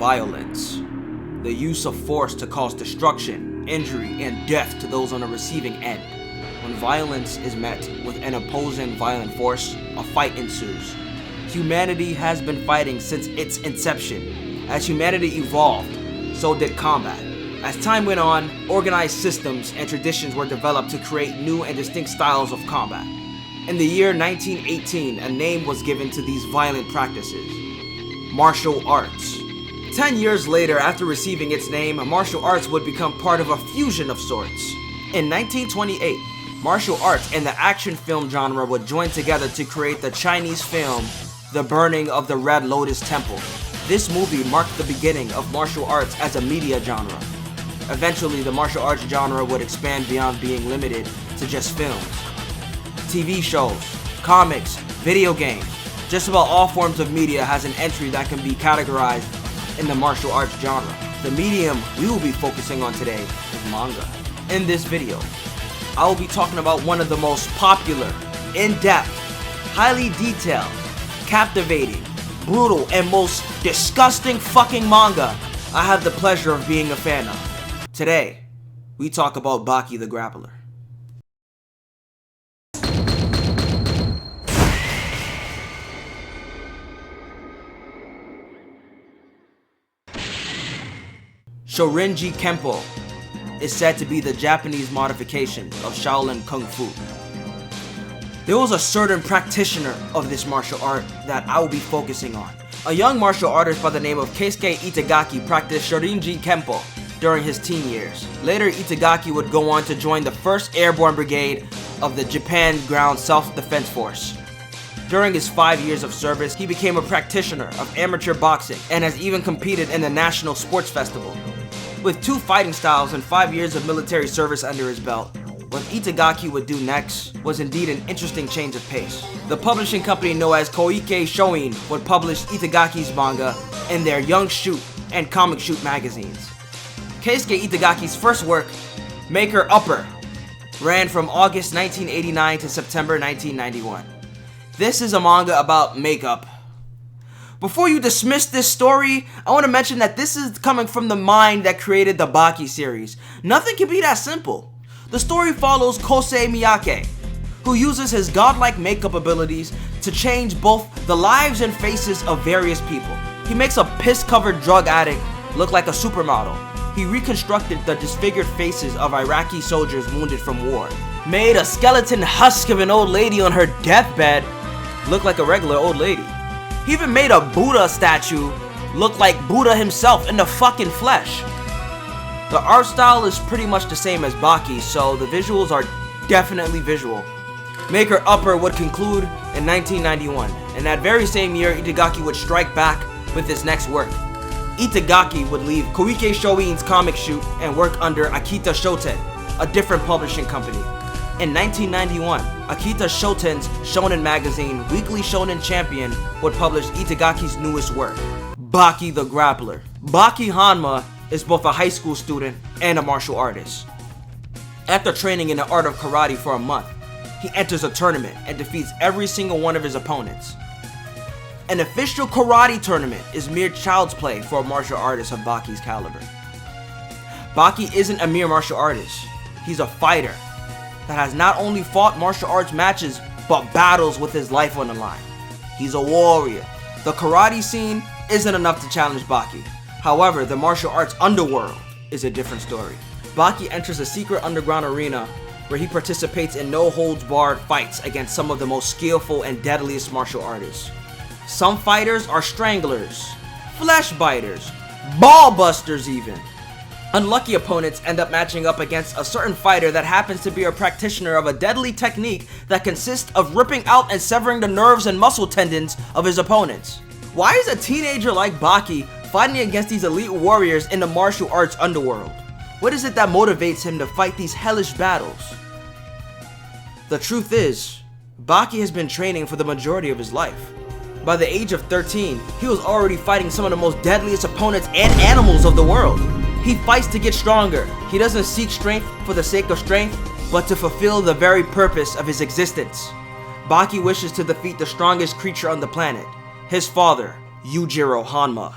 violence. The use of force to cause destruction, injury, and death to those on the receiving end. When violence is met with an opposing violent force, a fight ensues. Humanity has been fighting since its inception. As humanity evolved, so did combat. As time went on, organized systems and traditions were developed to create new and distinct styles of combat. In the year 1918, a name was given to these violent practices: martial arts. 10 years later, after receiving its name, martial arts would become part of a fusion of sorts. In 1928, martial arts and the action film genre would join together to create the Chinese film, The Burning of the Red Lotus Temple. This movie marked the beginning of martial arts as a media genre. Eventually, the martial arts genre would expand beyond being limited to just films. TV shows, comics, video games, just about all forms of media has an entry that can be categorized in the martial arts genre. The medium we will be focusing on today is manga. In this video, I will be talking about one of the most popular, in-depth, highly detailed, captivating, brutal, and most disgusting fucking manga I have the pleasure of being a fan of. Today, we talk about Baki the Grappler. Shorinji Kempo is said to be the Japanese modification of Shaolin Kung Fu. There was a certain practitioner of this martial art that I will be focusing on. A young martial artist by the name of Keisuke Itagaki practiced Shorinji Kempo during his teen years. Later, Itagaki would go on to join the 1st Airborne Brigade of the Japan Ground Self-Defense Force. During his 5 years of service, he became a practitioner of amateur boxing and has even competed in the National Sports Festival. With 2 fighting styles and 5 years of military service under his belt, what Itagaki would do next was indeed an interesting change of pace. The publishing company known as Koike Shoin would publish Itagaki's manga in their Young Shoot and Comic Shoot magazines. Keisuke Itagaki's first work, Maker Upper, ran from August 1989 to September 1991. This is a manga about makeup. Before you dismiss this story, I want to mention that this is coming from the mind that created the Baki series. Nothing can be that simple. The story follows Kosei Miyake, who uses his godlike makeup abilities to change both the lives and faces of various people. He makes a piss-covered drug addict look like a supermodel. He reconstructed the disfigured faces of Iraqi soldiers wounded from war. Made a skeleton husk of an old lady on her deathbed look like a regular old lady. He even made a Buddha statue look like Buddha himself in the fucking flesh. The art style is pretty much the same as Baki, so the visuals are definitely visual. Maker Upper would conclude in 1991, and that very same year, Itagaki would strike back with his next work. Itagaki would leave Koike Shoin's Comic Shoot and work under Akita Shoten, a different publishing company. In 1991, Akita Shoten's shonen magazine, Weekly Shonen Champion, would publish Itagaki's newest work, Baki the Grappler. Baki Hanma is both a high school student and a martial artist. After training in the art of karate for a month, he enters a tournament and defeats every single one of his opponents. An official karate tournament is mere child's play for a martial artist of Baki's caliber. Baki isn't a mere martial artist. He's a fighter that has not only fought martial arts matches, but battles with his life on the line. He's a warrior. The karate scene isn't enough to challenge Baki. However, the martial arts underworld is a different story. Baki enters a secret underground arena where he participates in no-holds-barred fights against some of the most skillful and deadliest martial artists. Some fighters are stranglers, flesh biters, ball busters even. Unlucky opponents end up matching up against a certain fighter that happens to be a practitioner of a deadly technique that consists of ripping out and severing the nerves and muscle tendons of his opponents. Why is a teenager like Baki fighting against these elite warriors in the martial arts underworld? What is it that motivates him to fight these hellish battles? The truth is, Baki has been training for the majority of his life. By the age of 13, he was already fighting some of the most deadliest opponents and animals of the world. He fights to get stronger. He doesn't seek strength for the sake of strength, but to fulfill the very purpose of his existence. Baki wishes to defeat the strongest creature on the planet, his father, Yujiro Hanma.